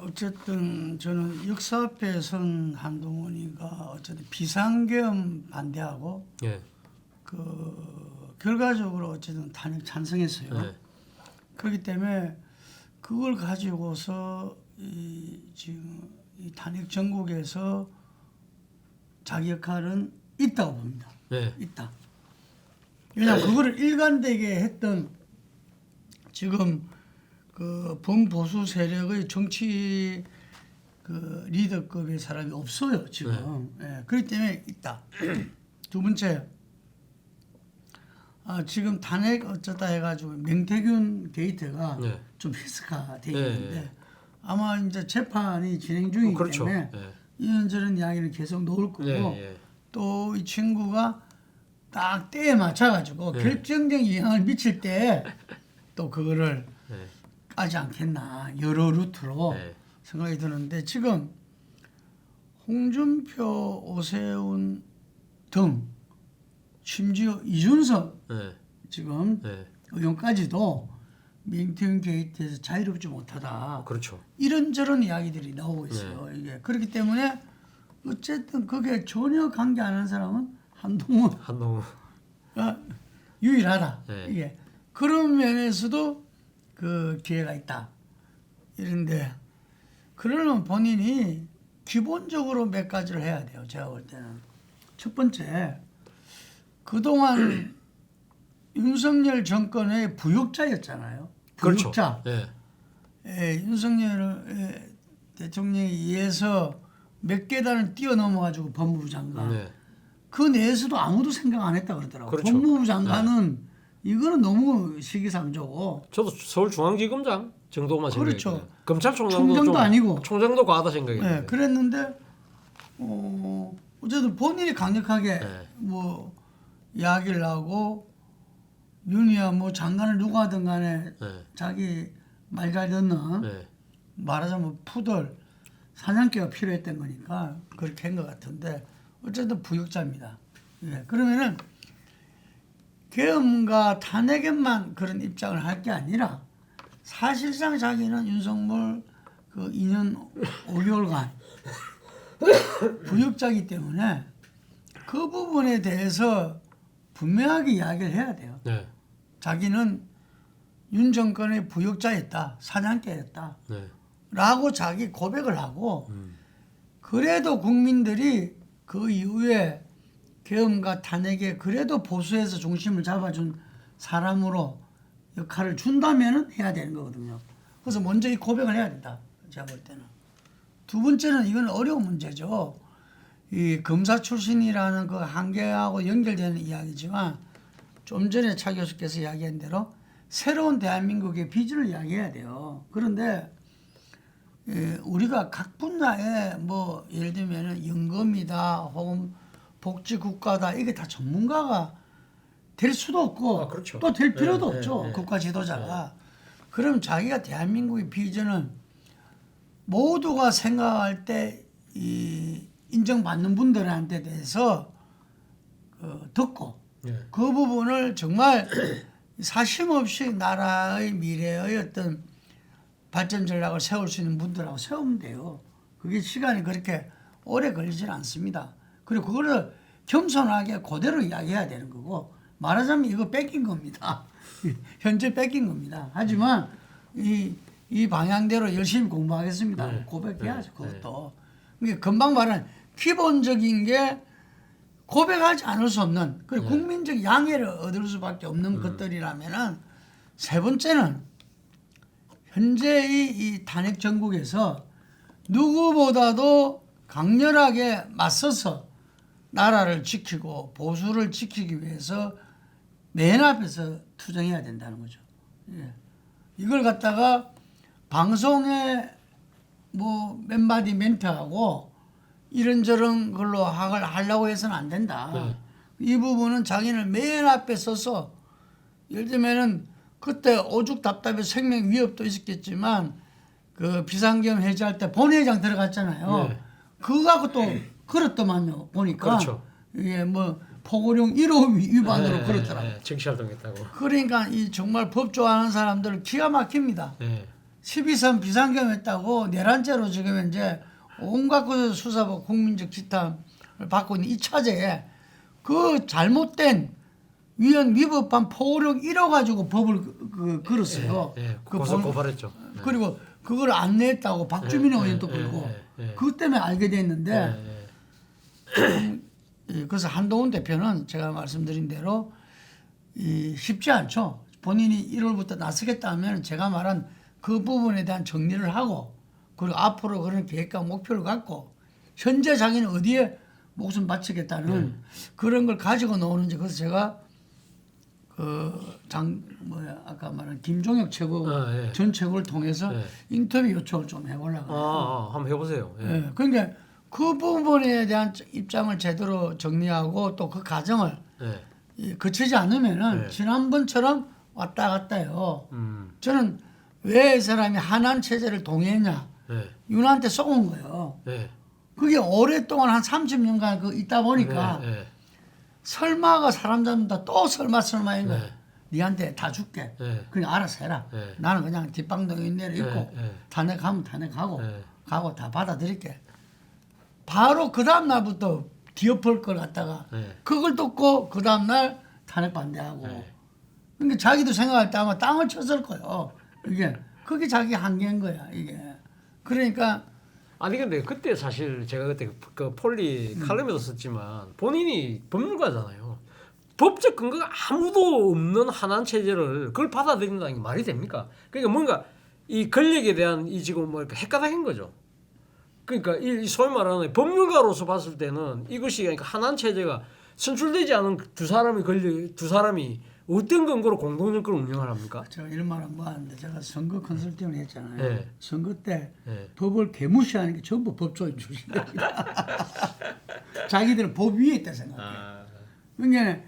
어쨌든 저는 역사 앞에 선 한동훈이가 어쨌든 비상계엄 반대하고 예. 결과적으로 어쨌든 탄핵 찬성했어요. 예. 그렇기 때문에 그걸 가지고서 지금 이 탄핵 전국에서 자기 역할은 있다고 봅니다. 예. 있다. 왜냐하면 그거를 일관되게 했던 지금 그 범보수 세력의 정치 리더급의 사람이 없어요 지금. 예, 그렇기 때문에 있다. 두 번째, 지금 탄핵 어쩌다 해가지고 명태균 게이트가 네. 좀 희석화돼 네. 있는데 아마 이제 재판이 진행 중이기 그렇죠. 때문에 네. 이런저런 이야기를 계속 놓을 거고 예. 또 이 친구가 딱 때에 맞춰가지고 네. 결정적인 영향을 미칠 때 또 그거를 네. 까지 않겠나 여러 루트로 네. 생각이 드는데 지금 홍준표, 오세훈 등 심지어 이준석 네. 지금 네. 의원까지도 명태균 게이트에서 자유롭지 못하다. 그렇죠. 이런저런 이야기들이 나오고 있어요. 이게 그렇기 때문에 어쨌든 그게 전혀 관계 안 하는 사람은 한동훈 유일하다. 네. 이게 그런 면에서도 그 기회가 있다. 이런데 그러면 본인이 기본적으로 몇 가지를 해야 돼요. 제가 볼 때는 첫 번째, 그동안 윤석열 정권의 부역자였잖아요. 부역자. 그렇죠. 예. 윤석열 대통령에 의해서 몇 계단을 뛰어넘어가지고 법무부 장관. 네. 그 내에서도 아무도 생각 안 했다 그러더라고요. 그렇죠. 법무부 장관은 이거는 너무 시기상조고. 저도 서울중앙지검장 정도만 그렇죠. 생각해요. 검찰총장도 총장도 아니고. 총장도 과하다 생각해요. 네, 그랬는데 어쨌든 본인이 강력하게 네. 뭐 이야기를 하고 윤희야 뭐 장관을 누가 하든 간에 네. 자기 말 잘 듣는 네. 말하자면 푸들 사냥개가 필요했던 거니까 그렇게 한 것 같은데 어쨌든 부역자입니다. 예, 그러면은 계엄과 탄핵에만 그런 입장을 할 게 아니라 사실상 자기는 윤석열 그 2년 5개월간 부역자이기 때문에 그 부분에 대해서 분명하게 이야기를 해야 돼요. 네. 자기는 윤 정권의 부역자였다, 사냥개였다 네. 라고 자기 고백을 하고 그래도 국민들이 그 이후에 계엄과 탄핵에 그래도 보수에서 중심을 잡아준 사람으로 역할을 준다면은 해야 되는 거거든요. 그래서 먼저 이 고백을 해야 된다. 제가 볼 때는. 두 번째는 이건 어려운 문제죠. 이 검사 출신이라는 그 한계하고 연결되는 이야기지만 좀 전에 차 교수께서 이야기한 대로 새로운 대한민국의 비전을 이야기해야 돼요. 그런데 우리가 각 분야에 뭐 예를 들면 연금이다 혹은 복지국가다 이게 다 전문가가 될 수도 없고 그렇죠. 또 될 필요도 네, 없죠. 네, 네. 국가 지도자가. 그럼 자기가 대한민국의 비전은 모두가 생각할 때 이 인정받는 분들한테 대해서 듣고 네. 그 부분을 정말 사심없이 나라의 미래의 어떤 발전 전략을 세울 수 있는 분들하고 세우면 돼요. 그게 시간이 그렇게 오래 걸리지는 않습니다. 그리고 그거를 겸손하게 그대로 이야기해야 되는 거고 말하자면 이거 뺏긴 겁니다. 현재 뺏긴 겁니다. 하지만 이 방향대로 열심히 공부하겠습니다. 네. 고백해야죠. 네. 그것도. 그러니까 금방 말한 기본적인 게 고백하지 않을 수 없는 그리고 국민적 양해를 얻을 수밖에 없는 것들이라면은 세 번째는 현재의 이 탄핵 정국에서 누구보다도 강렬하게 맞서서 나라를 지키고 보수를 지키기 위해서 맨 앞에서 투쟁해야 된다는 거죠. 예. 이걸 갖다가 방송에 뭐 몇 마디 멘트하고 이런저런 걸로 하려고 해서는 안 된다. 네. 이 부분은 자기는 맨 앞에 서서 예를 들면은 그때 오죽 답답해 생명 위협도 있었겠지만 그 비상계엄 해제할 때 본회의장 들어갔잖아요. 네. 그거 갖고 또 걸었더만요. 보니까 그렇죠. 이게 뭐 포고령 1호 위반으로 네, 걸었더라고. 네. 정치활동했다고. 그러니까 이 정말 법 좋아하는 사람들은 기가 막힙니다. 네. 12.3 비상경했다고 내란죄로 지금 이제 온갖 그 수사법 국민적 지탄을 받고 있는 이 차제에 그 잘못된 위헌 위법한 포력 잃어가지고 법을 걸었어요. 그 고발했죠. 그리고 그걸 안 냈다고 박주민 의원도 그러고 그것 때문에 알게 됐는데 그래서 한동훈 대표는 제가 말씀드린 대로 쉽지 않죠. 본인이 1월부터 나서겠다 하면 제가 말한 그 부분에 대한 정리를 하고 그리고 앞으로 그런 계획과 목표를 갖고 현재 자기는 어디에 목숨 바치겠다는 그런 걸 가지고 나오는지 그래서 제가 아까 말한 김종혁 최고 전 최고를 통해서 인터뷰 요청을 좀 해보려고 한번 해보세요. 그러니까 그 부분에 대한 입장을 제대로 정리하고 또 그 과정을 거치지 않으면은 지난번처럼 왔다 갔다요. 저는 왜 이 사람이 한한 체제를 동의했냐? 윤한테 쏘은 거예요. 그게 오랫동안 한 30년간 그 있다 보니까 설마가 사람 잡는다 또 설마인 거야. 니한테 다 줄게. 그냥 알아서 해라. 나는 그냥 뒷방덩이 내려 있고 탄핵하면 탄핵하고 가고 다 받아들일게. 바로 그 다음 날부터 뒤엎을 걸 갖다가 그걸 듣고 그 다음 날 탄핵 반대하고. 그러니까 자기도 생각할 때 아마 땅을 쳤을 거예요. 이게 그게 자기 한계인 거야 이게. 그러니까 아니 근데 그때 사실 제가 그때 그 폴리 칼럼에도 썼지만 본인이 법률가잖아요. 법적 근거가 아무도 없는 한한 체제를 그걸 받아들인다는 게 말이 됩니까? 그러니까 뭔가 이 권력에 대한 이 지금 뭐 헷가닥인 거죠. 그러니까 이 소위 말하는 법률가로서 봤을 때는 이것이 그러니까 한한 체제가 선출되지 않은 두 사람이 어떤 근거로 공동정권을 운영을 합니까? 제가 이런 말은 뭐 하는데 제가 선거 컨설팅을 했잖아요. 선거 때 법을 개무시하는 게 전부 법조인 출신입니다. 자기들은 법 위에 있다 생각해. 그러니까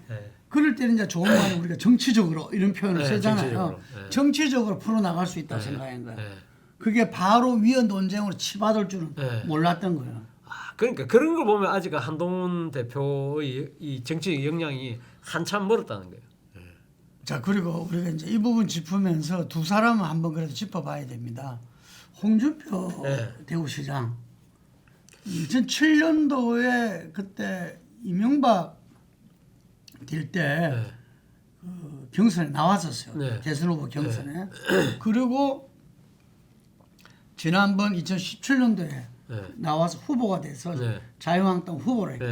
그럴 때는 이제 좋은 말은 우리가 정치적으로 이런 표현을 쓰잖아요. 정치적으로 풀어나갈 수 있다고 생각한 거예요. 그게 바로 위헌 논쟁으로 치받을 줄은 몰랐던 거예요. 그러니까 그런 걸 보면 아직 한동훈 대표의 이 정치적 역량이 한참 멀었다는 거예요. 자 그리고 우리가 이제 이 부분 짚으면서 두 사람은 한번 그래도 짚어봐야 됩니다. 홍준표 대구시장 2007년도에 그때 이명박 될 때 그 경선에 나왔었어요. 대선 후보 경선에. 그리고 지난번 2017년도에 나와서 후보가 돼서 자유한국당 후보를 했고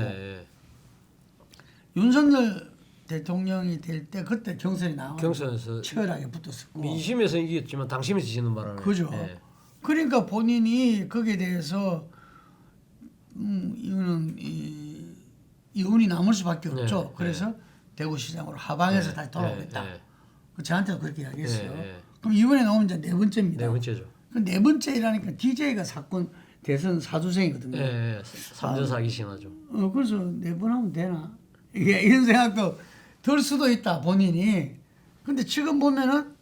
윤석열 대통령이 될 때 그때 경선에 나와서 경선에서 치열하게 붙었었고 민심에서 이겼지만 당심에서 지는 바람에 그죠. 그러니까 본인이 거기에 대해서 이거는 이혼이 남을 수밖에 없죠. 그래서 대구시장으로 하방해서 다시 돌아오겠다. 저한테도 그렇게 이야기했어요. 그럼 이번에 나오면 이제 네 번째입니다. 네 번째죠. 그 네 번째라니까 DJ가 사건 대선 사주생이거든요. 삼전 사기 신화죠. 그래서 네 번 하면 되나? 이게 이런 생각도 들 수도 있다 본인이. 근데 지금 보면은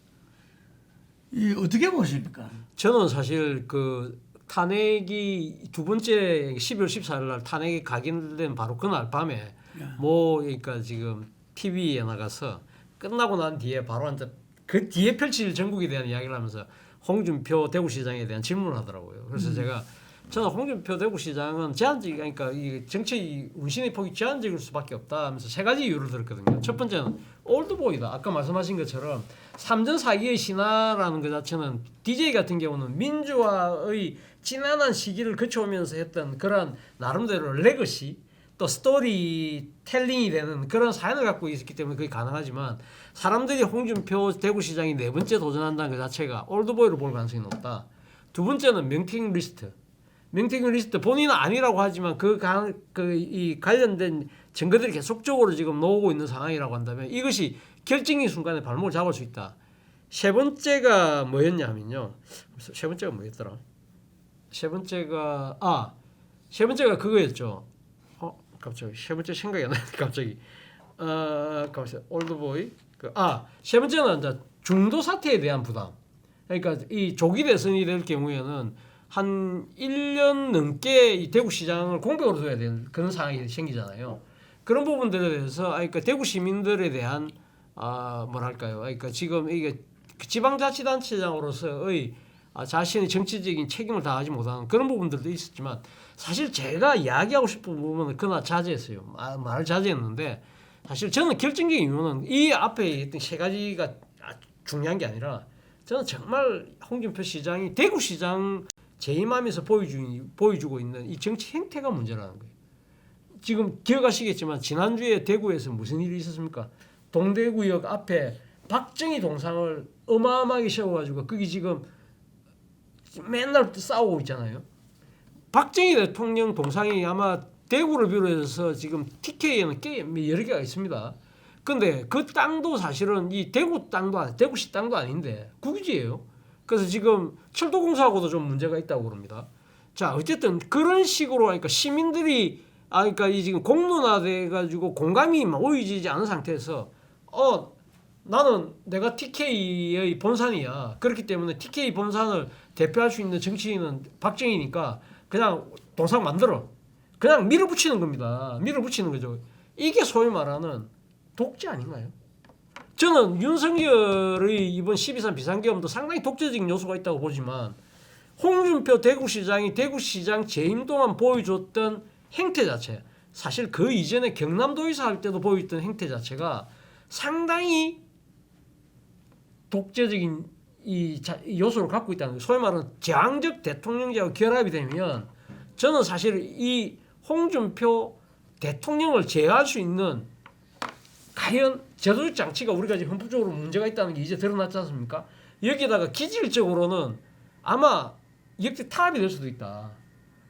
어떻게 보십니까? 저는 사실 그 탄핵이 두 번째 12월 14일 날 탄핵이 각인된 바로 그날 밤에 뭐 그러니까 지금 TV에 나가서 끝나고 난 뒤에 바로 앉아 그 뒤에 펼칠 전국에 대한 이야기를 하면서 홍준표 대구시장에 대한 질문을 하더라고요. 그래서 저는 홍준표 대구시장은 제한적 그러니까 이 정치 운신의 폭이 제한적일 수밖에 없다 하면서 세 가지 이유를 들었거든요. 첫 번째는 올드보이다. 아까 말씀하신 것처럼 삼전 사기의 신화라는 것 자체는 DJ 같은 경우는 민주화의 지난한 시기를 거쳐오면서 했던 그런 나름대로 레거시 또 스토리 텔링이 되는 그런 사연을 갖고 있었기 때문에 그게 가능하지만 사람들이 홍준표 대구시장이 네 번째 도전한다는 것 자체가 올드보이로 볼 가능성이 높다. 두 번째는 명태균 리스트. 명태균 리스트 본인은 아니라고 하지만 이 관련된 증거들이 계속적으로 지금 나오고 있는 상황이라고 한다면 이것이 결정의 순간에 발목을 잡을 수 있다. 세 번째가 뭐였냐면요. 세 번째가 뭐였더라? 세 번째가 그거였죠. 갑자기 세 번째 생각이 안 나네. 갑자기 갑자기 올드보이 세 번째는 이제 중도 사태에 대한 부담. 그러니까 이 조기 대선이 될 경우에는 한 1년 넘게 이 대구시장을 공백으로 둬야 되는 그런 상황이 생기잖아요. 그런 부분들에 대해서 그러니까 대구 시민들에 대한 뭐랄까요? 그러니까 지금 이게 지방자치단체장으로서의 자신의 정치적인 책임을 다하지 못하는 그런 부분들도 있었지만 사실 제가 이야기하고 싶은 부분은 그나 자제했어요. 말을 자제했는데 사실 저는 결정적인 이유는 이 앞에 있던 세 가지가 중요한 게 아니라 저는 정말 홍준표 시장이 대구시장 재임하면서 보여주고 있는 이 정치 행태가 문제라는 거예요. 지금 기억하시겠지만 지난주에 대구에서 무슨 일이 있었습니까? 동대구역 앞에 박정희 동상을 어마어마하게 세워가지고 거기 지금 맨날 싸우고 있잖아요. 박정희 대통령 동상이 아마 대구를 비롯해서 지금 TK에는 꽤 여러 개가 있습니다. 근데 그 땅도 사실은 이 대구 땅도 대구시 땅도 아닌데 국유지예요. 그래서 지금 철도공사하고도 좀 문제가 있다고 그럽니다. 자, 어쨌든 그런 식으로 하니까 시민들이 그러니까 이 지금 공론화돼 가지고 공감이 오이지지 않은 상태에서 나는 내가 TK의 본산이야. 그렇기 때문에 TK 본산을 대표할 수 있는 정치인은 박정희니까 그냥 동상 만들어. 그냥 밀어붙이는 겁니다. 밀어붙이는 거죠. 이게 소위 말하는 독재 아닌가요? 저는 윤석열의 이번 12.3 비상계엄도 상당히 독재적인 요소가 있다고 보지만 홍준표 대구시장이 대구시장 재임 동안 보여줬던 행태 자체, 사실 그 이전에 경남도의사 할 때도 보여줬던 행태 자체가 상당히 독재적인 이 요소를 갖고 있다는 거예요. 소위 말하는 제왕적 대통령제하고 결합이 되면 저는 사실 이 홍준표 대통령을 제어할 수 있는 과연 제도적 장치가 우리가 지금 헌법적으로 문제가 있다는 게 이제 드러났지 않습니까? 여기다가 기질적으로는 아마 역대 타협이 될 수도 있다.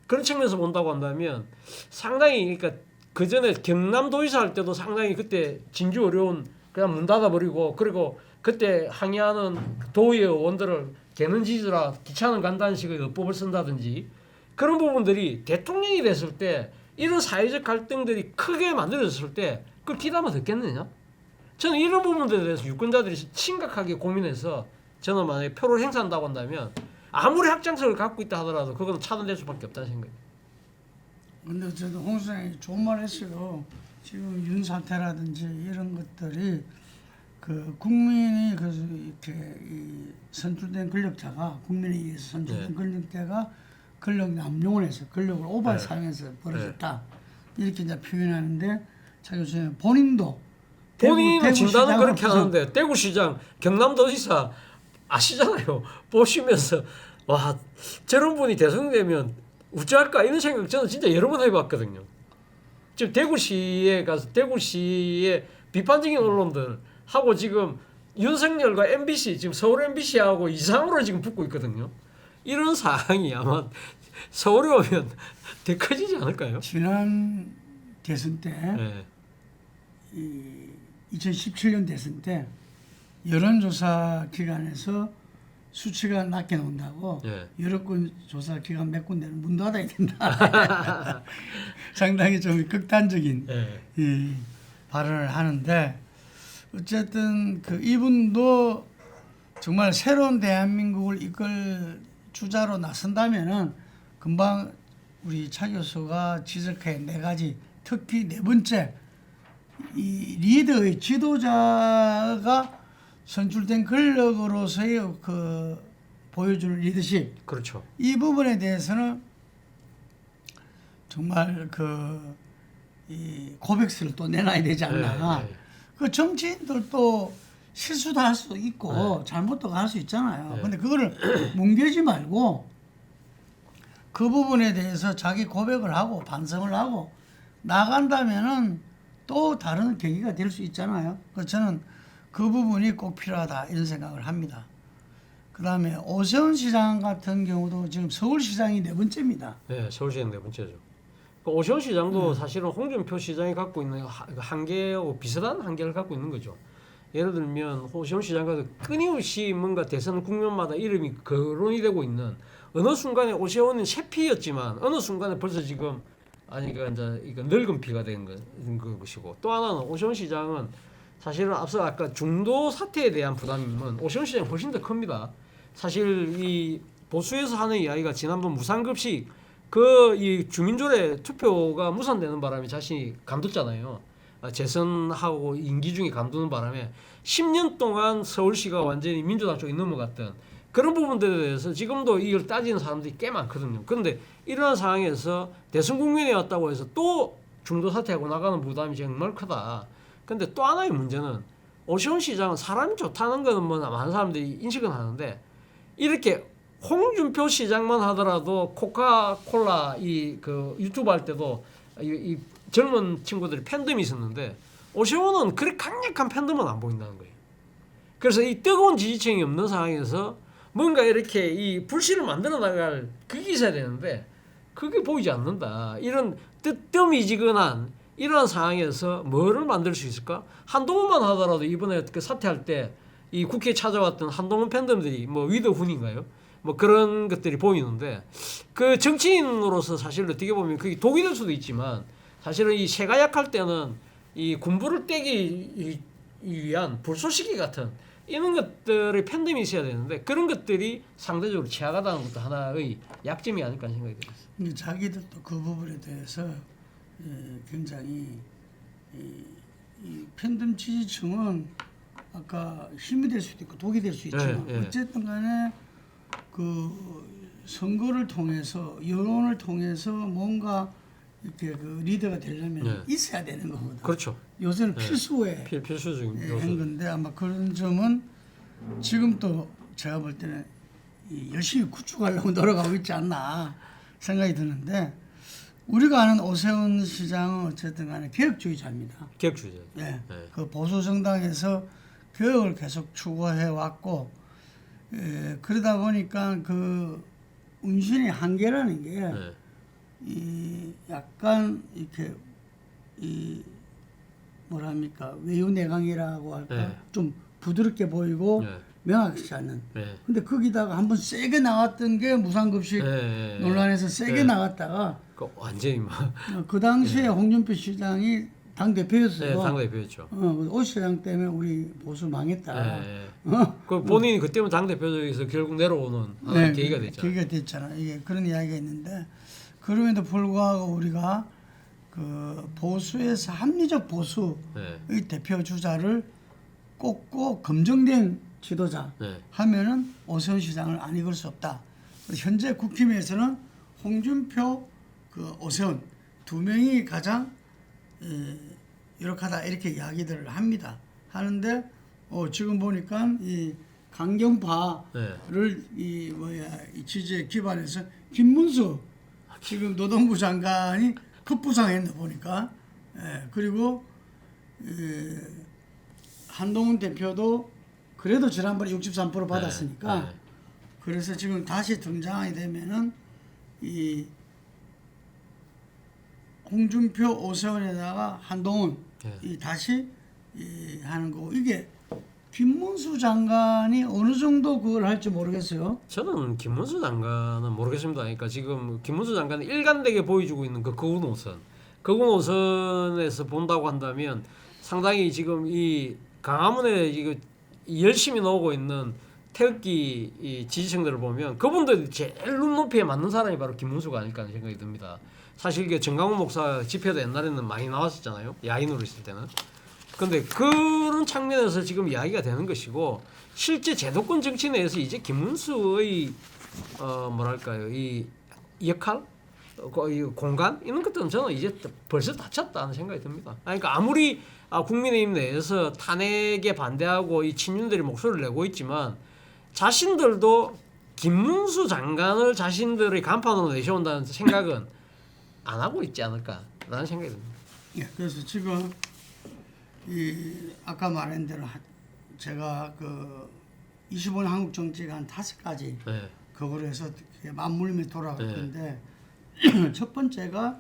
그런 측면에서 본다고 한다면 상당히 그러니까 그 전에 경남도의사 할 때도 상당히 그때 진주 어려운 그냥 문 닫아버리고 그리고 그때 항의하는 도의 의원들을 개는 지지라 귀찮은 간다는 식의 어법을 쓴다든지 그런 부분들이 대통령이 됐을 때 이런 사회적 갈등들이 크게 만들어졌을 때 그걸 귀담아 듣겠느냐? 저는 이런 부분들에 대해서 유권자들이 심각하게 고민해서 저는 만약에 표를 행사한다고 한다면 아무리 확장성을 갖고 있다 하더라도 그건 차단될 수밖에 없다는 생각이에요. 근데 저도 홍 수장이 좋은 말 했어요. 지금 윤 사태라든지 이런 것들이 그 국민이 그래서 이렇게 이 선출된 권력자가 국민에 의해서 선출된 권력자가 권력 남용을 해서 권력을 오바를 사용해서 벌어졌다 이렇게 이제 표현하는데 차 교수님 본인도 본인은 진단은 그렇게 앞에서 하는데 대구시장 경남도지사 아시잖아요. 보시면서 와 저런 분이 대통령되면 어찌할까 이런 생각 저는 진짜 여러 번 해봤거든요. 지금 대구시에 가서 대구시의 비판적인 언론들 하고 지금 윤석열과 MBC 지금 서울 MBC하고 이상으로 지금 붙고 있거든요. 이런 상황이 아마 서울에 오면 더 커지지 않을까요? 지난 대선 때 네. 2017년 대선 때 여론조사 기관에서 수치가 낮게 나온다고 네. 여론권 조사 기관 몇 군데는 문 닫아야 된다. 상당히 좀 극단적인 네. 이 발언을 하는데 어쨌든 그 이분도 정말 새로운 대한민국을 이끌 주자로 나선다면은 금방 우리 차 교수가 지적한 네 가지 특히 네 번째 이 리더의 지도자가 선출된 권력으로서의 그 보여주는 리더십 그렇죠. 이 부분에 대해서는 정말 그 이 고백서를 또 내놔야 되지 않나. 네, 네. 그 정치인들도 실수도 할 수 있고 잘못도 할 수 있잖아요. 근데 그거를 뭉개지 말고 그 부분에 대해서 자기 고백을 하고 반성을 하고 나간다면은 또 다른 계기가 될 수 있잖아요. 그래서 저는 그 부분이 꼭 필요하다 이런 생각을 합니다. 그다음에 오세훈 시장 같은 경우도 지금 서울시장이 네 번째입니다. 네, 서울시장 네 번째죠. 그 오세훈 시장도 사실은 홍준표 시장이 갖고 있는 한계하고 비슷한 한계를 갖고 있는 거죠. 예를 들면 오세훈 시장과 끊임없이 뭔가 대선 국면마다 이름이 거론이 되고 있는 어느 순간에 오세훈은 새피였지만 어느 순간에 벌써 지금 그러니까 이제 이거 늙은 피가 된 것이고 또 하나는 오세훈 시장은 사실은 앞서 아까 중도 사태에 대한 부담은 오세훈 시장이 훨씬 더 큽니다. 사실 이 보수에서 하는 이야기가 지난번 무상급식 그 이 주민조례 투표가 무산되는 바람에 자신이 간뒀잖아요. 재선하고 임기 중에 간두는 바람에 10년 동안 서울시가 완전히 민주당 쪽에 넘어갔던 그런 부분들에 대해서 지금도 이걸 따지는 사람들이 꽤 많거든요. 그런데 이런 상황에서 대선 국민이 왔다고 해서 또 중도 사퇴하고 나가는 부담이 정말 크다. 근데 또 하나의 문제는 오세훈 시장은 사람이 좋다는 거는 뭐 많은 사람들이 인식은 하는데 이렇게 홍준표 시장만 하더라도 코카콜라 이 그 유튜브 할 때도 이 젊은 친구들이 팬덤이 있었는데 오세훈은 그렇게 강력한 팬덤은 안 보인다는 거예요. 그래서 이 뜨거운 지지층이 없는 상황에서 뭔가 이렇게 이 불씨를 만들어 나갈 그게 있어야 되는데 그게 보이지 않는다. 이런 뜨뜻미지근한 이런 상황에서 뭐를 만들 수 있을까? 한동훈만 하더라도 이번에 그 사퇴할 때 이 국회에 찾아왔던 한동훈 팬덤들이 뭐 위더훈인가요? 뭐 그런 것들이 보이는데 그 정치인으로서 사실 어떻게 보면 그게 독이 될 수도 있지만 사실은 이 새가 약할 때는 이 군부를 떼기 위한 불쏘시개 같은 이런 것들의 팬덤이 있어야 되는데 그런 것들이 상대적으로 취약하다는 것도 하나의 약점이 아닐까 하는 생각이 들었어요. 근데 자기들도 그 부분에 대해서 굉장히 이 팬덤 지지층은 아까 힘이 될 수도 있고 독이 될 수 있지만 어쨌든 간에 그 선거를 통해서 여론을 통해서 뭔가 이렇게 그 리더가 되려면 있어야 되는 거거든. 그렇죠. 요새는 필수에 필수적인 한 건데 아마 그런 점은 지금 또 제가 볼 때는 열심히 구축하려고 노력하고 있지 않나 생각이 드는데 우리가 아는 오세훈 시장은 어쨌든 간에 개혁주의자입니다. 개혁주의자. 예. 그 보수 정당에서 개혁을 계속 추구해 왔고 그러다 보니까 그 운신의 한계라는 게 이 약간 이렇게 이 뭐랍니까 외유내강이라고 할까 좀 부드럽게 보이고 명확치 않은. 근데 거기다가 한번 세게 나갔던 게 무상급식 논란에서 세게 나갔다가 그 완전히 막 그 당시에 홍준표 시장이 당 대표였어요. 당 대표였죠. 오 시장 때문에 우리 보수 망했다. 그 본인이 그때면 당 대표에서 결국 내려오는 계기가 됐잖아요. 계기가 됐잖아. 이게 그런 이야기가 있는데 그럼에도 불구하고 우리가 그 보수에서 합리적 보수의 대표 주자를 꼽고 검증된 지도자 하면은 오세훈 시장을 안 이길 수 없다. 현재 국힘에서는 홍준표, 그 오세훈 두 명이 가장 유력하다 이렇게 이야기들을 합니다. 하는데 지금 보니까 이 강경파를 이 지지에 기반해서 김문수 지금 노동부 장관이 급부상했나 보니까 그리고 한동훈 대표도 그래도 지난번에 63% 받았으니까 그래서 지금 다시 등장하게 되면은 이 홍준표, 오세훈에다가 한동훈 이 다시 하는 거고 이게 김문수 장관이 어느 정도 그걸 할지 모르겠어요. 저는 김문수 장관은 모르겠습니다. 그러니까 지금 김문수 장관이 일관되게 보여주고 있는 그 거구노선에서 본다고 한다면 상당히 지금 이 강화문에 이거 열심히 나오고 있는 태극기 이 지지층들을 보면 그분들 제일 눈높이에 맞는 사람이 바로 김문수가 아닐까 하는 생각이 듭니다. 사실 이게 정강훈 목사 집회도 옛날에는 많이 나왔었잖아요. 야인으로 있을 때는. 근데 그런 측면에서 지금 이야기가 되는 것이고 실제 제도권 정치 내에서 이제 김문수의 뭐랄까요 이 역할, 이 공간 이런 것들은 저는 이제 벌써 닫혔다는 생각이 듭니다. 그러니까 아무리 국민의힘 내에서 탄핵에 반대하고 이 친윤들이 목소리를 내고 있지만 자신들도 김문수 장관을 자신들의 간판으로 내세운다는 생각은 안 하고 있지 않을까라는 생각이 듭니다. 예, 그래서 지금 이 아까 말한 대로 제가 그 25년 한국 정치가 한 5가지 그거로 해서 맞물며 돌아갈 건데 첫 번째가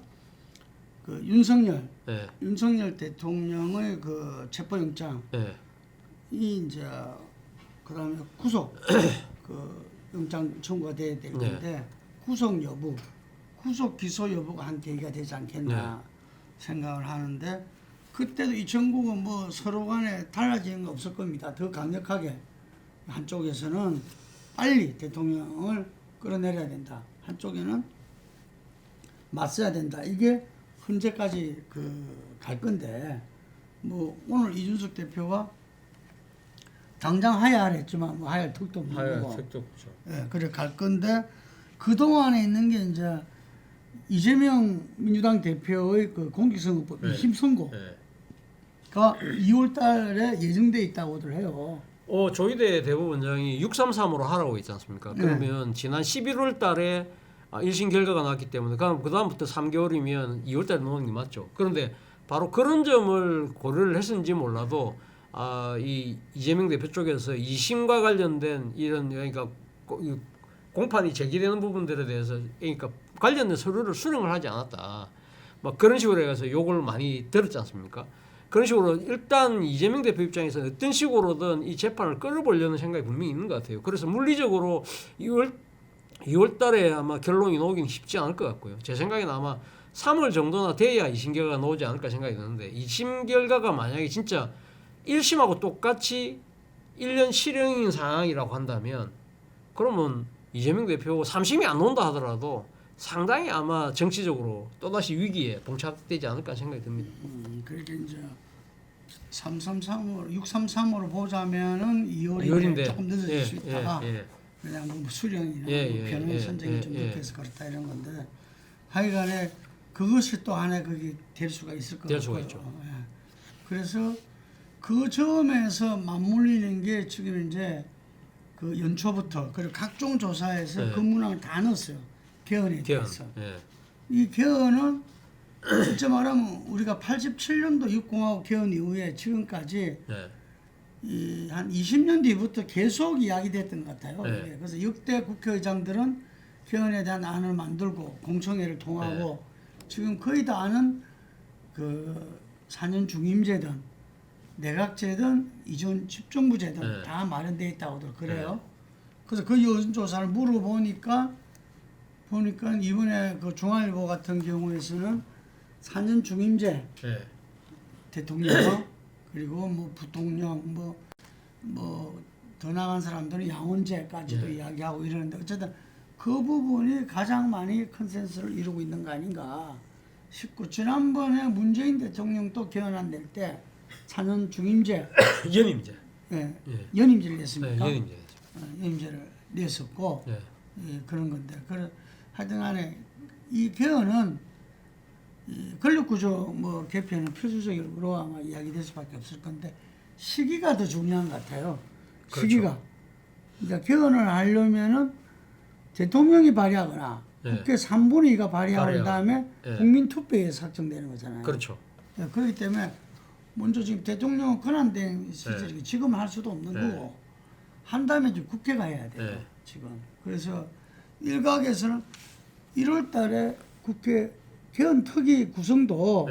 그 윤석열 대통령의 그 체포영장 이 이제 그다음에 구속 그 영장 청구가 돼야 될 건데 구속 여부, 구속 기소 여부가 한 계기가 되지 않겠나 생각을 하는데 그때도 이 전국은 뭐 서로 간에 달라지는 거 없을 겁니다. 더 강력하게 한쪽에서는 빨리 대통령을 끌어내려야 된다. 한쪽에는 맞서야 된다. 이게 현재까지 그 갈 건데 뭐 오늘 이준석 대표가 당장 하야를 했지만 뭐 하야할 턱도 없는 하야 거고. 택도 없죠. 예, 그래 갈 건데 그 동안에 있는 게 이제 이재명 민주당 대표의 그 공직선거법 네. 2심 선고가 네. 2월달에 예정돼 있다고들 해요. 조희대 대법원장이 633으로 하라고 했지 않습니까? 네. 그러면 지난 11월 달에 1심 결과가 나왔기 때문에 그 다음부터 3개월이면 2월 달에 나오는 게 맞죠. 그런데 바로 그런 점을 고려를 했는지 몰라도 이 이재명 대표 쪽에서 2심과 관련된 이런 그러니까 공판이 제기되는 부분들에 대해서 그러니까 관련된 서류를 수령을 하지 않았다. 막 그런 식으로 해서 욕을 많이 들었지 않습니까? 그런 식으로 일단 이재명 대표 입장에서는 어떤 식으로든 이 재판을 끌어보려는 생각이 분명히 있는 것 같아요. 그래서 물리적으로 2월 달에 아마 결론이 나오기는 쉽지 않을 것 같고요. 제 생각에는 아마 3월 정도나 돼야 2심 결과가 나오지 않을까 생각이 드는데 2심 결과가 만약에 진짜 1심하고 똑같이 1년 실형인 상황이라고 한다면 그러면 이재명 대표 3심이 안 나온다 하더라도 상당히 아마 정치적으로 또다시 위기에 봉착되지 않을까 생각이 듭니다. 그렇게 이제 333으로 633으로 보자면은 2월인데 2월인데 조금 늦어질 수 있다가 예. 그냥 뭐 수령이나 예, 변호인 예, 선정이 예, 좀 예. 늦게서 그렇다 이런 건데 하여간에 그것이 또 하나의 그게 될 수가 있을 것 될 수가 같고요. 있죠. 예. 그래서 그 점에서 맞물리는 게 지금 이제 그 연초부터 그리고 각종 조사에서 네. 그 문항을 다 넣었어요. 개헌에 개헌. 대해서. 예. 이 개헌은 실제 말하면 우리가 87년도 육공화국 개헌 이후에 지금까지 네. 한 20년 뒤부터 계속 이야기됐던 것 같아요. 네. 이게. 그래서 역대 국회의장들은 개헌에 대한 안을 만들고 공청회를 통하고 지금 거의 다는 그 4년 중임제든 내각제든 이전 집정부제든 네. 다 마련되어 있다고들 그래요. 그래서 그 여론조사를 물어보니까 이번에 그 중앙일보 같은 경우에서는 4년 중임제 예. 대통령 그리고 뭐 부통령 뭐 더 나간 사람들은 양원제까지도 이야기하고 이러는데 어쨌든 그 부분이 가장 많이 컨센서스를 이루고 있는 거 아닌가 싶고 지난번에 문재인 대통령도 개헌안 낼 때 4년 중임제 연임제. 연임제를 네, 냈습니까? 연임제. 연임제를 냈었고 예. 그런 건데 하여튼 간에 이 개헌은 이 권력구조 뭐 개편은 필수적으로 아마 이야기될 수밖에 없을 건데 시기가 더 중요한 것 같아요. 그렇죠. 시기가. 그러니까 개헌을 하려면은 대통령이 발의하거나 네. 국회 3분의 2가 발의한 발의하고. 다음에 네. 국민투표에 확정되는 거잖아요. 그렇죠. 그렇기 때문에 먼저 지금 대통령은 권한대행 시절이 지금 할 수도 없는 거고 한 다음에 이제 국회가 해야 돼요. 지금. 그래서 일각에서는 1월 달에 국회 개헌 특위 구성도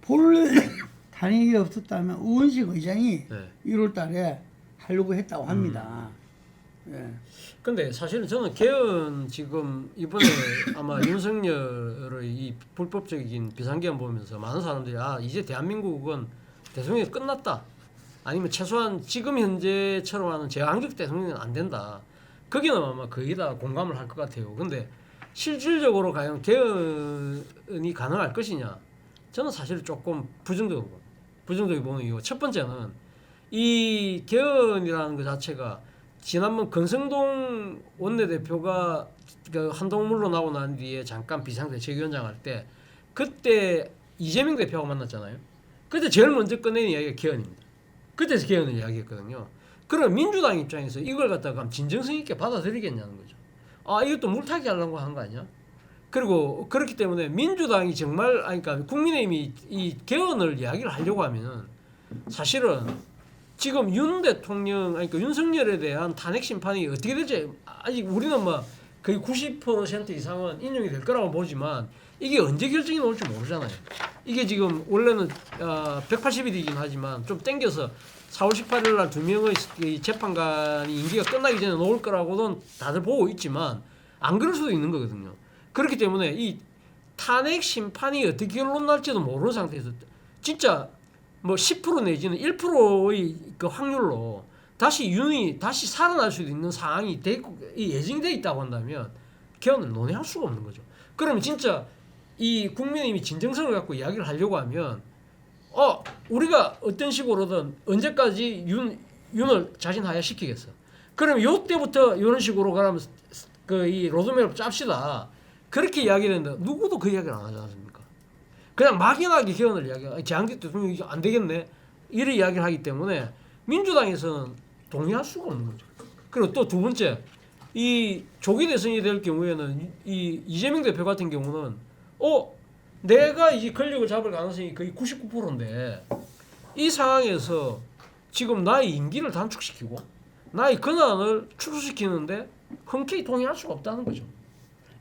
본래 단행이 없었다면 우원식 의장이 1월 달에 하려고 했다고 합니다. 근데 사실은 저는 개헌 지금 이번에 아마 윤석열의 이 불법적인 비상개헌 보면서 많은 사람들이 이제 대한민국은 대통령이 끝났다. 아니면 최소한 지금 현재처럼 하는 제왕적 대통령은 안 된다. 거기는 아마 거의 다 공감을 할 것 같아요. 근데 실질적으로 과연 개헌이 가능할 것이냐? 저는 사실 조금 부정적으로 보는 이유. 첫 번째는 이 개헌이라는 것 자체가 지난번 권성동 원내대표가 그 한동훈로 나오고 난 뒤에 잠깐 비상대책위원장 할 때 그때 이재명 대표하고 만났잖아요. 그때 제일 먼저 꺼낸 이야기가 개헌입니다. 그때서 개헌을 이야기했거든요. 그럼 민주당 입장에서 이걸 갖다가 진정성 있게 받아들이겠냐는 거죠. 이것도 물타기 하려고 한 거 아니야? 그리고 그렇기 때문에 민주당이 정말 그러니까 국민의힘이 이 개헌을 이야기를 하려고 하면은 사실은 지금 윤 대통령 그러니까 윤석열에 대한 탄핵 심판이 어떻게 될지 아직 우리는 뭐 거의 90% 이상은 인용이 될 거라고 보지만 이게 언제 결정이 나올지 모르잖아요. 이게 지금 원래는 180일이긴 하지만 좀 땡겨서 4월 18일 날 2명의 재판관이 임기가 끝나기 전에 나올 거라고는 다들 보고 있지만 안 그럴 수도 있는 거거든요. 그렇기 때문에 이 탄핵 심판이 어떻게 결론 날지도 모르는 상태에서 진짜 뭐 10% 내지는 1%의 그 확률로 윤이 다시 살아날 수도 있는 상황이 예정돼 있다고 한다면 개헌을 논의할 수가 없는 거죠. 그러면 진짜 이 국민의힘이 진정성을 갖고 이야기를 하려고 하면 우리가 어떤 식으로든 언제까지 윤을 자진 하야시키겠어. 그럼 요때부터 이런 식으로 그러면 이 로드맵을 짭시다. 그렇게 이야기를 했는데 누구도 그 이야기를 안 하지 않습니까? 그냥 막연하게 개헌을 이야기하고 장기 대통령이 안 되겠네. 이런 이야기를 하기 때문에 민주당에서는 동의할 수가 없는 거죠. 그리고 또 두 번째, 이 조기 대선이 될 경우에는 이 이재명 대표 같은 경우는 내가 이제 권력을 잡을 가능성이 거의 99%인데 이 상황에서 지금 나의 임기를 단축시키고 나의 권한을 축소시키는데 흔쾌히 동의할 수가 없다는 거죠.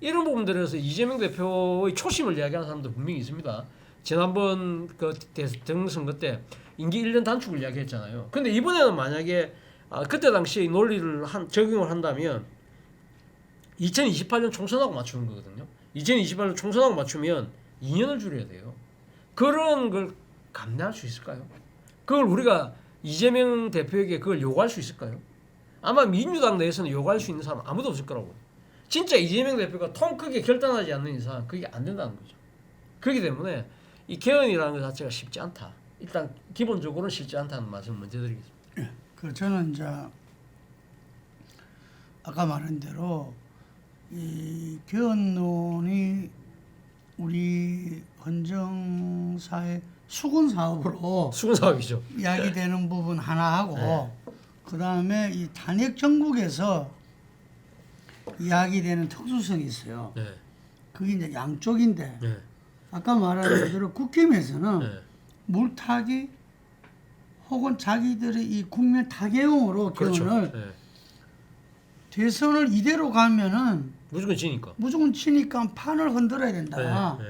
이런 부분들에서 이재명 대표의 초심을 이야기하는 사람도 분명히 있습니다. 지난번 그 대통령 선거 때 임기 1년 단축을 이야기했잖아요. 근데 이번에는 만약에 그때 당시의 논리를 적용을 한다면 2028년 총선하고 맞추는 거거든요. 2028년 총선하고 맞추면 2년을 줄여야 돼요. 그런 걸 감내할 수 있을까요? 그걸 우리가 이재명 대표에게 그걸 요구할 수 있을까요? 아마 민주당 내에서는 요구할 수 있는 사람 아무도 없을 거라고. 진짜 이재명 대표가 통 크게 결단하지 않는 이상 그게 안 된다는 거죠. 그렇기 때문에 이 개헌이라는 것 자체가 쉽지 않다. 일단 기본적으로는 쉽지 않다는 말씀을 먼저 드리겠습니다. 저는 이제 아까 말한 대로 이 개헌론이 우리 헌정사의 수군 사업으로 수군 사업이죠. 이야기되는 부분 하나 하고 네. 그 다음에 이 탄핵 정국에서 이야기되는 특수성이 있어요. 네. 그게 이제 양쪽인데 네. 아까 말한 대로 국힘에서는 네. 물타기 혹은 자기들의 이 국면 타개용으로 그렇죠. 개헌을 네. 대선을 이대로 가면은 무조건 지니까. 무조건 치니까 판을 흔들어야 된다. 네.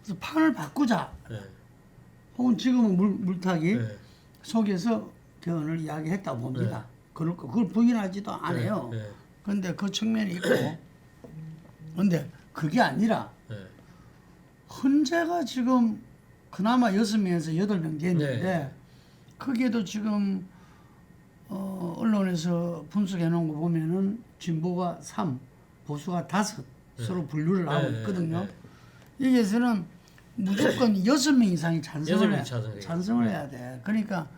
그래서 판을 바꾸자. 네. 혹은 지금은 물타기 네. 속에서 개헌을 이야기했다고 봅니다. 그걸 부인하지도 않아요. 네. 그런데 그 측면이 있고, 그런데 그게 아니라 네. 헌재가 지금 그나마 6명에서 8명 됐는데 네. 거기에도 지금 언론에서 분석해 놓은 거 보면은 진보가 3, 보수가 5 서로 분류를 하고 네. 있거든요. 네. 여기에서는 무조건 6명 이상이 여섯 명이 찬성해요. 찬성을 해야 돼. 그러니까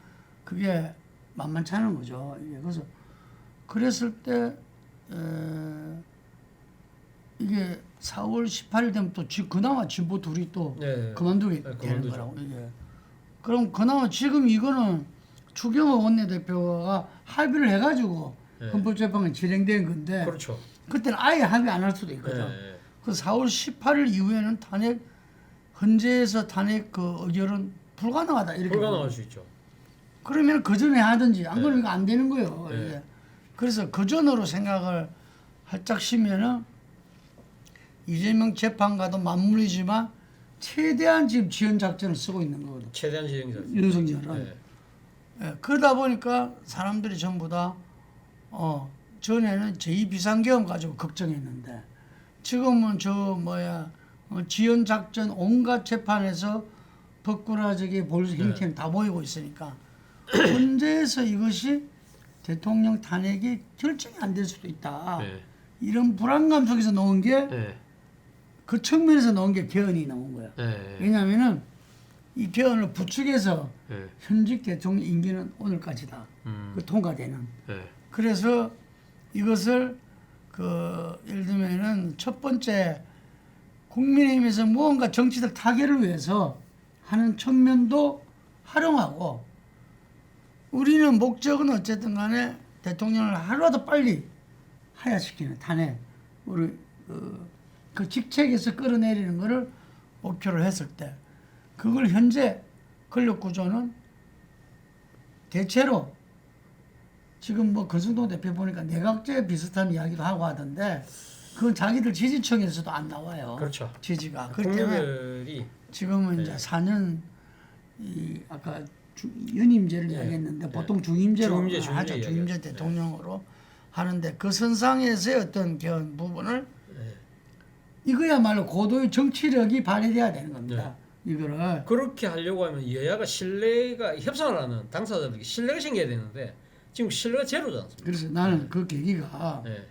그게 만만치 않은 거죠. 그래서 그랬을 때 이게 4월 18일 되면 또 그나마 진보 둘이 또 네. 그만두게 네, 되는 그만두죠. 거라고 이게. 그럼 그나마 지금 이거는 추경호 원내대표가 합의를 해가지고 네. 헌법재판에 진행된 건데 그렇죠. 그때는 아예 합의 안 할 수도 있거든. 네. 그 4월 18일 이후에는 탄핵 헌재에서 탄핵 그 의결은 불가능하다 이렇게. 불가능할 수 있죠. 그러면 그 전에 하든지 안 네. 그러면 이거 안 되는 거예요. 네. 이게. 그래서 그 전으로 생각을 활짝 쉬면은 이재명 재판과도 맞물리지만 최대한 지금 지연 작전을 쓰고 있는 거거든. 최대한 진행자. 윤석열은. 네. 예, 그러다 보니까 사람들이 전부 다 전에는 제2비상계엄 가지고 걱정했는데 지금은 지연 작전 온갖 재판에서 벅구라지게 볼 형태는 다 보이고 있으니까 헌재에서 이것이 대통령 탄핵이 결정이 안 될 수도 있다. 네. 이런 불안감 속에서 나온 게 그 네. 측면에서 나온 게 개헌이 나온 거야. 네. 왜냐하면은 이 개헌을 부추겨서 네. 현직 대통령 임기는 오늘까지다. 그 통과되는. 네. 그래서 이것을 예를 들면은 첫 번째 국민의힘에서 무언가 정치적 타결을 위해서 하는 측면도 활용하고 우리는 목적은 어쨌든 간에 대통령을 하루라도 빨리 하야시키는 탄핵 우리 그 직책에서 끌어내리는 것을 목표를 했을 때 그걸 현재 권력 구조는 대체로 지금 권성동 대표 보니까 내각제 비슷한 이야기도 하고 하던데 그건 자기들 지지층에서도 안 나와요. 그렇죠. 지지가. 그렇기 때문에 국민들이 지금은 이제 4년 아까 연임제를 이야기했는데 보통 중임제로 중임제 하죠. 중임제 대통령으로 하는데 그 선상에서의 어떤 개헌 부분을 이거야말로 고도의 정치력이 발휘돼야 되는 겁니다. 이거를 그렇게 하려고 하면 여야가 신뢰가 협상을 하는 당사자들에게 신뢰가 생겨야 되는데 지금 신뢰가 제로지 않습니까? 그래서 나는 그 계기가 네.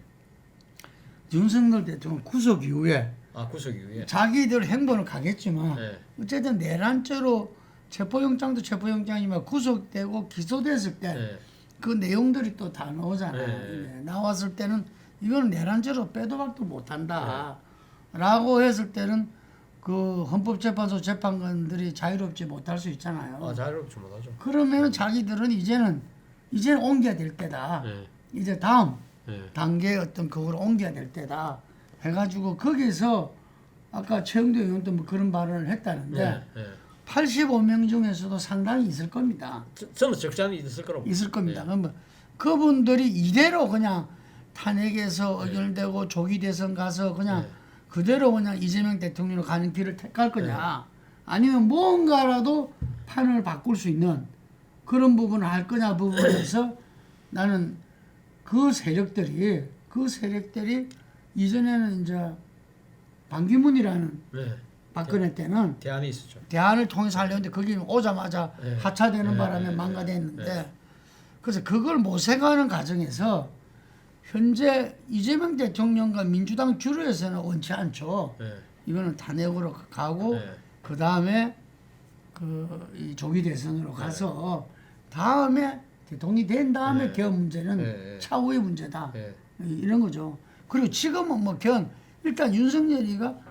윤석열 대통령 구속 이후에 구속 이후에 자기들 행보는 가겠지만 네. 어쨌든 내란죄로 체포영장도 체포영장이면 구속되고 기소됐을 때 네. 그 내용들이 또 다 나오잖아요. 네. 이게 나왔을 때는 이건 내란죄로 빼도 박도 못한다. 라고 했을 때는 그 헌법재판소 재판관들이 자유롭지 못할 수 있잖아요. 자유롭지 못하죠. 그러면 자기들은 이제는 옮겨야 될 때다. 네. 이제 다음 네. 단계의 어떤 그걸 옮겨야 될 때다. 해가지고 거기서 아까 최영도 의원도 뭐 그런 발언을 했다는데 네. 네. 85명 중에서도 상당히 있을 겁니다. 저는 적잖이 있을 거라고. 있을 겁니다. 그러면 그분들이 이대로 그냥 탄핵에서 의결되고 조기 대선 가서 그냥 그대로 그냥 이재명 대통령으로 가는 길을 택할 거냐, 아니면 무언가라도 판을 바꿀 수 있는 그런 부분을 할 거냐 부분에서 나는 그 세력들이 이전에는 이제 반기문이라는 네. 박근혜 때는 대안이 있었죠. 대안을 통해서 하려는데 거기 오자마자 네. 하차되는 네, 바람에 네, 망가졌는데 네. 그래서 그걸 모색하는 과정에서 현재 이재명 대통령과 민주당 주류에서는 원치 않죠. 네. 이거는 탄핵으로 가고 네. 그 다음에 이 조기 대선으로 가서 다음에 대통령이 된 다음에 네. 개헌 문제는 네. 차후의 문제다. 네. 이런 거죠. 그리고 지금은 뭐 개헌 일단 윤석열이가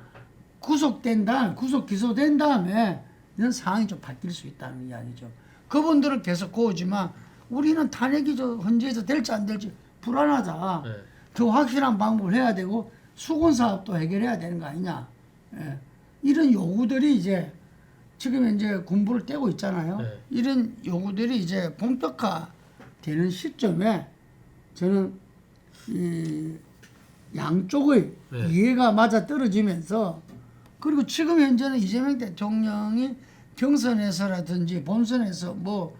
구속 기소된 다음에 이런 상황이 좀 바뀔 수 있다는 이야기죠. 그분들은 계속 고우지만 우리는 탄핵이 헌재에서 될지 안 될지 불안하다. 네. 더 확실한 방법을 해야 되고 수군 사업도 해결해야 되는 거 아니냐. 예. 이런 요구들이 이제 지금 이제 군부를 떼고 있잖아요. 네. 이런 요구들이 이제 본격화되는 시점에 저는 이 양쪽의 네. 이해가 맞아 떨어지면서 그리고 지금 현재는 이재명 대통령이 경선에서라든지 본선에서 뭐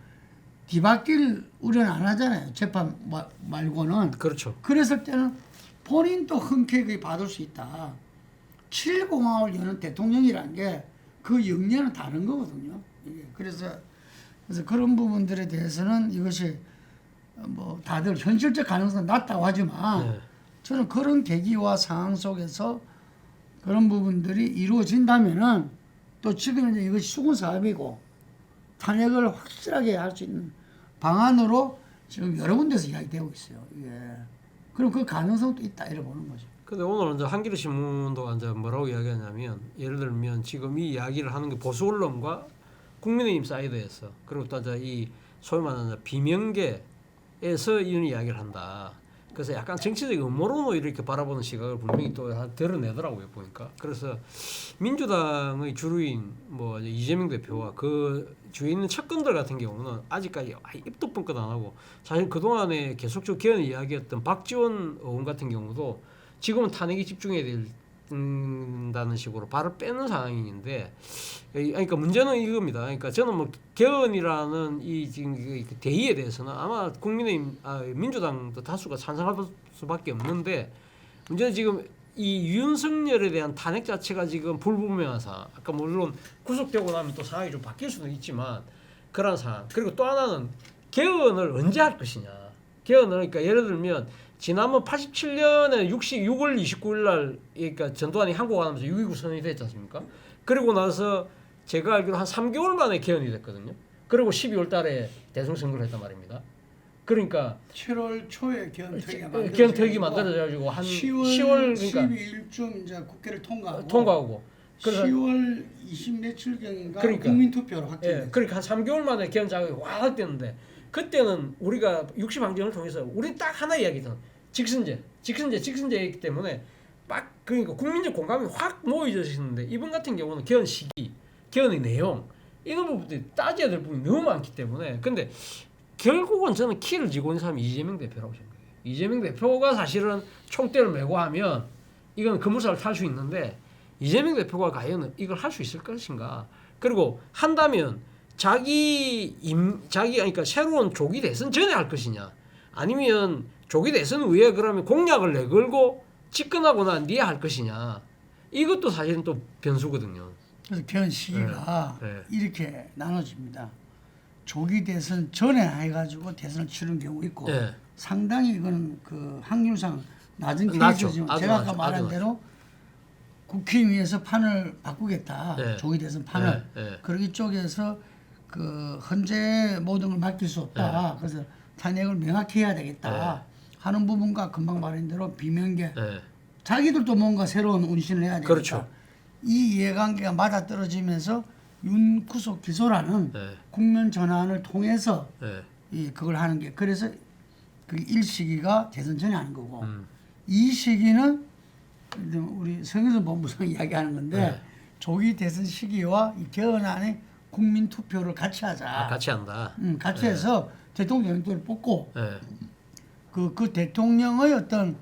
뒤바뀔 우려는 안 하잖아요. 재판 말고는. 그렇죠. 그랬을 때는 본인도 흔쾌히 받을 수 있다. 7공화국을 여는 대통령이라는 게 그 역량은 다른 거거든요. 이게. 그래서 그런 부분들에 대해서는 이것이 뭐 다들 현실적 가능성은 낮다고 하지만 네. 저는 그런 계기와 상황 속에서 그런 부분들이 이루어진다면은 또 지금 이제 이것이 수군 사업이고 탄핵을 확실하게 할 수 있는 방안으로 지금 여러 군데서 이야기되고 있어요. 예. 그럼 그 가능성도 있다 이래 보는 거죠. 근데 오늘 이제 한겨레 신문도 이제 뭐라고 이야기하냐면 예를 들면 지금 이 이야기를 하는 게 보수 언론과 국민의힘 사이드에서 그리고 또 이제 이 소위 말하는 비명계에서 이런 이야기를 한다. 그래서 약간 정치적 음모론으로 이렇게 바라보는 시각을 분명히 또 드러내더라고요 보니까. 그래서 민주당의 주류인 뭐 이재명 대표와 그 주위에 있는 측근들 같은 경우는 아직까지 입도 뻥끗 안 하고 사실 그동안에 계속적으로 개헌 이야기했던 박지원 의원 같은 경우도 지금은 탄핵에 집중해야 된다는 식으로 발을 빼는 상황인데, 그러니까 문제는 이겁니다. 그러니까 저는 뭐 개헌이라는 이 지금 대의에 대해서는 아마 국민의힘, 민주당도 다수가 찬성할 수밖에 없는데, 문제는 지금 이 윤석열에 대한 탄핵 자체가 지금 불분명한 상황. 아까 물론 구속되고 나면 또 상황이 좀 바뀔 수는 있지만 그런 상황. 그리고 또 하나는 개헌을 언제 할 것이냐. 개헌을 그러니까 예를 들면 지난번 87년에 6월 29일 날 그러니까 전두환이 한국 가면서 6.29 선언이 됐지 않습니까? 그리고 나서 제가 알기로 한 3개월 만에 개헌이 됐거든요. 그리고 12월 달에 대통령 선거를 했단 말입니다. 그러니까 7월 초에 개헌특위 만들어져가지고 한 10월 그러니까 12일쯤 이제 국회를 통과하고 그래서 10월 20 며칠경인가 그러니까, 국민투표로 확정됐어요. 그러니까 한 3개월 만에 개헌 작업이 확 됐는데 그때는 우리가 60항쟁을 통해서 우리 딱 하나 이야기던 직선제이기 때문에 막 그러니까 국민적 공감이 확 모여졌는데 이번 같은 경우는 개헌 시기, 개헌의 내용 이런 부분들이 따져야 될 부분이 너무 많기 때문에 근데 결국은 저는 키를 쥐고 있는 사람이 이재명 대표라고 생각해요. 이재명 대표가 사실은 총대를 메고 하면 이건 급무사를 탈 수 있는데 이재명 대표가 과연 이걸 할 수 있을 것인가? 그리고 한다면 그러니까 새로운 조기 대선 전에 할 것이냐? 아니면 조기 대선 후에 그러면 공약을 내걸고 집권하고 난 뒤에 할 것이냐? 이것도 사실은 또 변수거든요. 그래서 개헌 시기가 네. 이렇게 나눠집니다. 조기 대선 전에 해가지고 대선을 치른 경우 있고 네. 상당히 이거는 그 확률상 낮은 낮죠. 케이스지만 제가 아까 말한 대로 국힘위에서 판을 바꾸겠다. 네. 조기 대선 판을. 네. 그리고 이쪽에서 그 헌재 모든 걸 맡길 수 없다. 그래서 탄핵을 명확히 해야 되겠다 하는 부분과 금방 말한 대로 비명계 네. 자기들도 뭔가 새로운 운신을 해야 되겠다. 그렇죠. 이 이해관계가 맞아떨어지면서 윤구속 기소라는 네. 국면 전환을 통해서 네. 그걸 하는 게 그래서 그 일시기가 대선 전에 하는 거고 이 시기는 우리 성현선 본부장 이야기하는 건데 네. 조기 대선 시기와 이 개헌안의 국민 투표를 같이 하자. 같이 한다. 같이 해서 대통령을 뽑고 네. 그 대통령의 어떤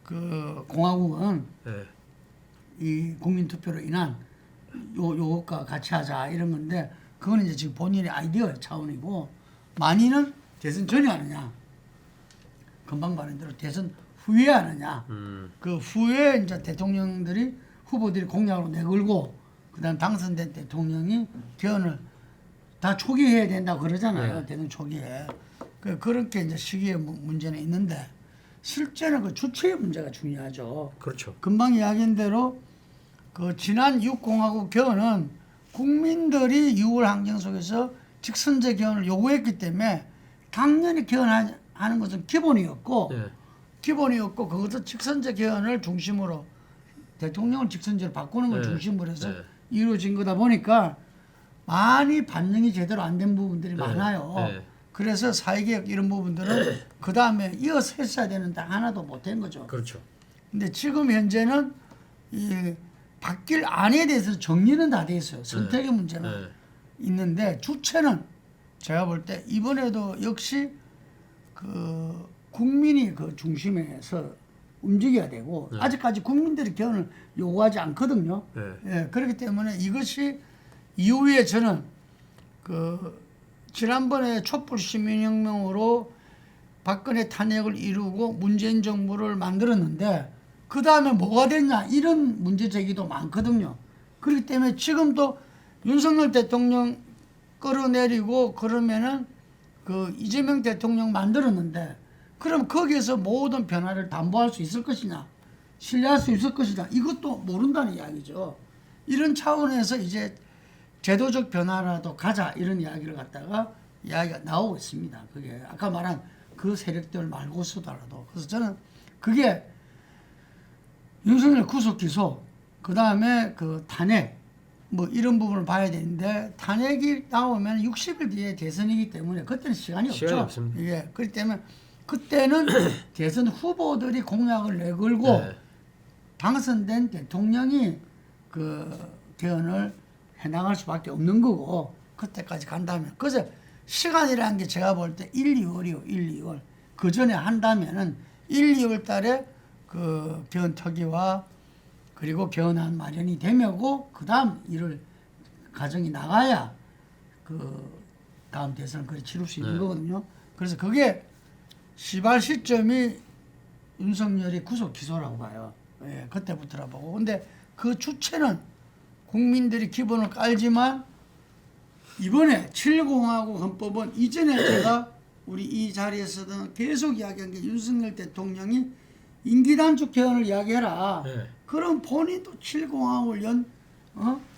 그 공화국은 네. 이 국민 투표로 인한 요것과 같이 하자 이런 건데 그거는 이제 지금 본인의 아이디어 차원이고 만인은 대선 전에 하느냐 금방 말한 대로 대선 후에 하느냐 그 후에 이제 대통령들이 후보들이 공약으로 내걸고 그다음 당선된 대통령이 개헌을 다 초기해야 된다고 그러잖아요. 대선 초기에 그렇게 이제 시기의 문제는 있는데 실제는 그 주체의 문제가 중요하죠. 그렇죠. 금방 이야기한 대로 그 지난 6공화국 개헌은 국민들이 6월 항쟁 속에서 직선제 개헌을 요구했기 때문에 당연히 개헌하는 것은 기본이었고 네. 기본이었고 그것도 직선제 개헌을 중심으로 대통령을 직선제로 바꾸는 걸 네. 중심으로 해서 네. 이루어진 거다 보니까 많이 반영이 제대로 안 된 부분들이 많아요. 네. 그래서 사회개혁 이런 부분들은 그 다음에 이어서 했어야 되는데 하나도 못한 거죠. 그렇죠. 근데 지금 현재는 이 바뀔 안에 대해서 정리는 다 돼 있어요. 선택의 문제는 네. 있는데 주체는 제가 볼 때 이번에도 역시 그 국민이 그 중심에서 움직여야 되고 아직까지 국민들이 개헌을 요구하지 않거든요. 네. 예, 그렇기 때문에 이것이 이후에 저는 그 지난번에 촛불 시민혁명으로 박근혜 탄핵을 이루고 문재인 정부를 만들었는데 그 다음에 뭐가 됐냐 이런 문제 제기도 많거든요. 그렇기 때문에 지금도 윤석열 대통령 끌어내리고 그러면은 그 이재명 대통령 만들었는데 그럼 거기에서 모든 변화를 담보할 수 있을 것이냐 신뢰할 수 있을 것이냐 이것도 모른다는 이야기죠. 이런 차원에서 이제 제도적 변화라도 가자 이런 이야기를 갖다가 이야기가 나오고 있습니다. 그게 아까 말한 그 세력들 말고서라도 그래서 저는 그게 윤석열 구속 기소 그 다음에 그 탄핵 뭐 이런 부분을 봐야 되는데 탄핵이 나오면 60일 뒤에 대선이기 때문에 그때는 시간이 없죠. 없습니다. 예, 그렇기 때문에 그때는 대선 후보들이 공약을 내걸고 네. 당선된 대통령이 그 개헌을 해나갈 수밖에 없는 거고 그때까지 간다면 그래서 시간이라는 게 제가 볼 때 1, 2월이요. 1, 2월 그 전에 한다면은 1, 2월 달에 그 개헌 특위와 그리고 개헌안 마련이 되면고 그 다음 일을 과정이 나가야 그 다음 대선을 그래 치를 수 있는 거거든요. 그래서 그게 시발 시점이 윤석열이 구속 기소라고 봐요. 예, 그때부터라 보고. 근데 그 주체는 국민들이 기본을 깔지만 이번에 7공화국 헌법은 이전에 제가 우리 이 자리에서도 계속 이야기한 게 윤석열 대통령이 임기 단축 개헌을 이야기해라. 네. 그럼 본인도 7공화국을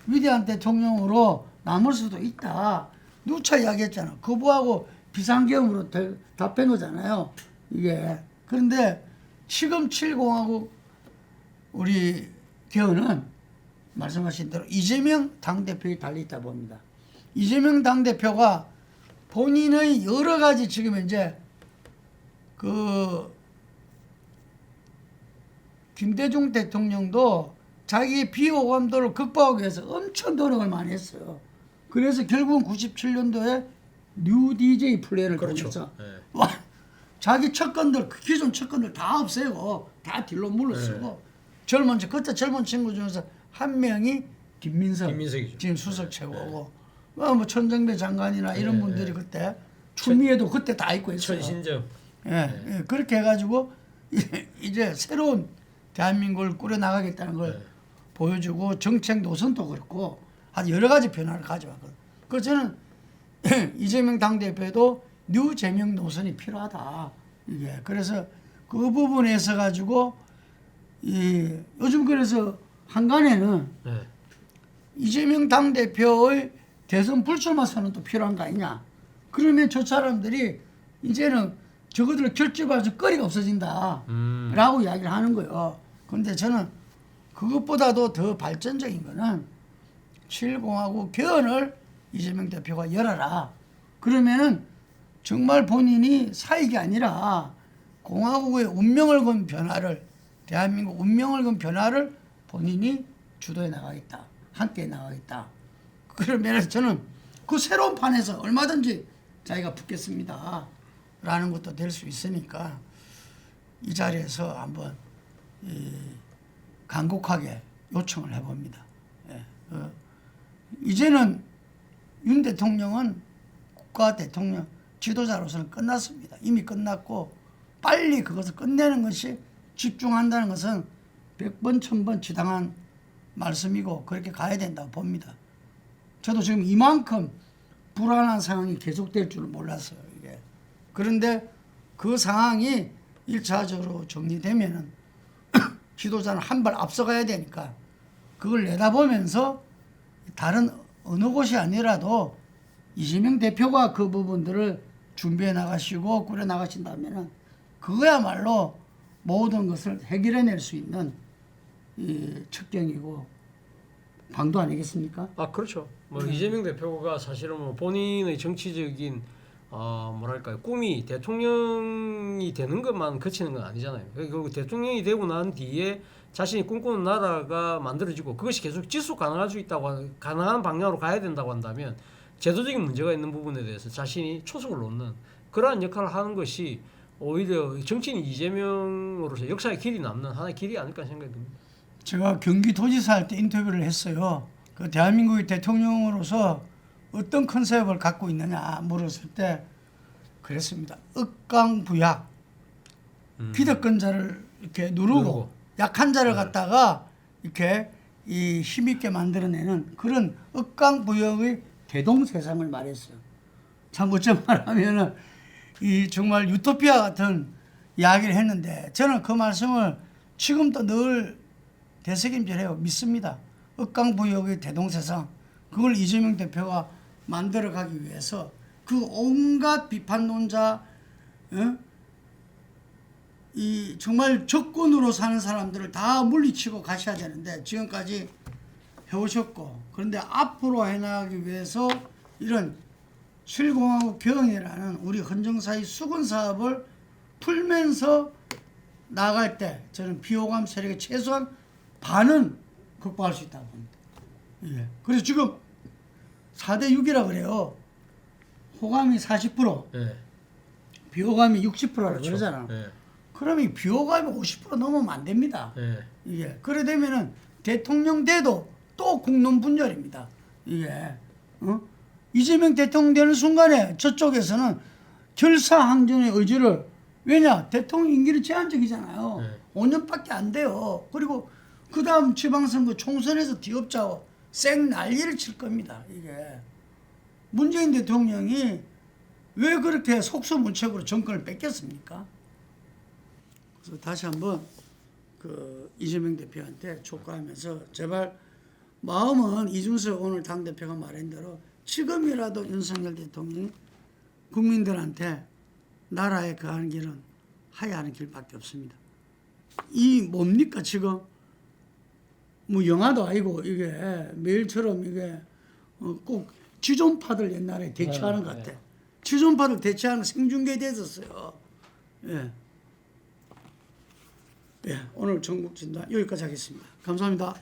위대한 대통령으로 남을 수도 있다. 누차 이야기했잖아. 거부하고 비상계엄으로 답한 거잖아요. 이게. 그런데 지금 7공화국 우리 개헌은 말씀하신 대로 이재명 당대표에 달려있다 봅니다. 이재명 당대표가 본인의 여러 가지 지금 이제 그 김대중 대통령도 자기 비호감도를 극복하기 위해서 엄청 노력을 많이 했어요. 그래서 결국은 97년도에 뉴 DJ 플랜을 그렇죠. 통해서 네. 자기 척건들 기존 척건들 다 없애고 다 딜로 물러쓰고 젊은 그때 젊은 친구 중에서 한 명이 김민석이죠. 지금 수석 최고고 뭐 천정배 장관이나 이런 분들이 그때 추미애도 그때 다 있고 있어요. 천신정. 예, 그렇게 해가지고 이제 새로운 대한민국을 꾸려 나가겠다는 걸 보여주고 정책 노선도 그렇고 아주 여러 가지 변화를 가져왔거든요. 그래서 저는 이재명 당대표도 뉴 재명 노선이 필요하다. 이게 그래서 그 부분에서 가지고 요즘 그래서 한간에는 네. 이재명 당대표의 대선 불출마 선언도 필요한 거 아니냐. 그러면 저 사람들이 이제는 저것들을 결집해서 거리가 없어진다라고 이야기를 하는 거예요. 그런데 저는 그것보다도 더 발전적인 거는 7공화국 개헌을 이재명 대표가 열어라. 그러면은 정말 본인이 사익이 아니라 공화국의 운명을 건 변화를, 대한민국 운명을 건 변화를 본인이 주도해 나가겠다. 함께 나가겠다. 그러면 저는 그 새로운 판에서 얼마든지 자기가 붙겠습니다. 라는 것도 될 수 있으니까 이 자리에서 한번 간곡하게 요청을 해봅니다. 예. 이제는 윤 대통령은 국가 대통령 지도자로서는 끝났습니다. 이미 끝났고 빨리 그것을 끝내는 것이 집중한다는 것은 100번 1000번 지당한 말씀이고 그렇게 가야 된다고 봅니다. 저도 지금 이만큼 불안한 상황이 계속될 줄은 몰랐어요. 이게. 그런데 그 상황이 1차적으로 정리되면은 지도자는 한 발 앞서가야 되니까 그걸 내다보면서 다른 어느 곳이 아니라도 이재명 대표가 그 부분들을 준비해 나가시고 꾸려 나가신다면은 그거야말로 모든 것을 해결해낼 수 있는 이 척경이고 방도 아니겠습니까? 아 그렇죠. 뭐 이재명 대표가 사실은 뭐 본인의 정치적인 뭐랄까요 꿈이 대통령이 되는 것만 그치는 건 아니잖아요. 결국 대통령이 되고 난 뒤에 자신이 꿈꾸는 나라가 만들어지고 그것이 계속 지속 가능할 수 있다고 가능한 방향으로 가야 된다고 한다면 제도적인 문제가 있는 부분에 대해서 자신이 초석을 놓는 그러한 역할을 하는 것이 오히려 정치인 이재명으로서 역사의 길이 남는 하나의 길이 아닐까 생각이 듭니다. 제가 경기도지사 할 때 인터뷰를 했어요. 그 대한민국의 대통령으로서 어떤 컨셉을 갖고 있느냐 물었을 때 그랬습니다. 억강부약, 기득권자를 이렇게 누르고 약한 자를 갖다가 이렇게 이 힘있게 만들어내는 그런 억강부역의 대동세상을 말했어요. 참 어쩜 말하면은 이 정말 유토피아 같은 이야기를 했는데 저는 그 말씀을 지금도 늘 되새김질해요. 믿습니다. 억강부역의 대동세상 그걸 이재명 대표가 만들어가기 위해서 그 온갖 비판론자 이 정말 적군으로 사는 사람들을 다 물리치고 가셔야 되는데 지금까지 해오셨고 그런데 앞으로 해나가기 위해서 이런 7공화국 개헌이라는 우리 헌정사의 수군 사업을 풀면서 나갈 때 저는 비호감 세력의 최소한 반은 극복할 수 있다고 봅니다. 예. 그래서 지금 4대 6이라 그래요. 호감이 40%, 네. 비호감이 60%라고 그렇죠. 그러잖아. 네. 그러면 이 비호감이 50% 넘으면 안 됩니다. 네. 이게 그래 되면은 대통령 돼도 또 국론 분열입니다. 이게 이재명 대통령 되는 순간에 저쪽에서는 결사항전의 의지를 왜냐 대통령 임기는 제한적이잖아요. 네. 5년밖에 안 돼요. 그리고 그 다음 지방선거 총선에서 뒤엎자고 쌩 난리를 칠 겁니다. 이게 문재인 대통령이 왜 그렇게 속수무책으로 정권을 뺏겼습니까? 그래서 다시 한번 그 이재명 대표한테 촉구하면서 제발 마음은 이준석 오늘 당대표가 말한 대로 지금이라도 윤석열 대통령이 국민들한테 나라에 거하는 길은 하야하는 길밖에 없습니다. 이 뭡니까 지금 뭐 영화도 아니고 이게 매일처럼 이게 꼭 지존파들 옛날에 대처하는 것 같아. 지존파들 대처하는 생중계 됐었어요. 예. 예, 오늘 전국 진단 여기까지 하겠습니다. 감사합니다.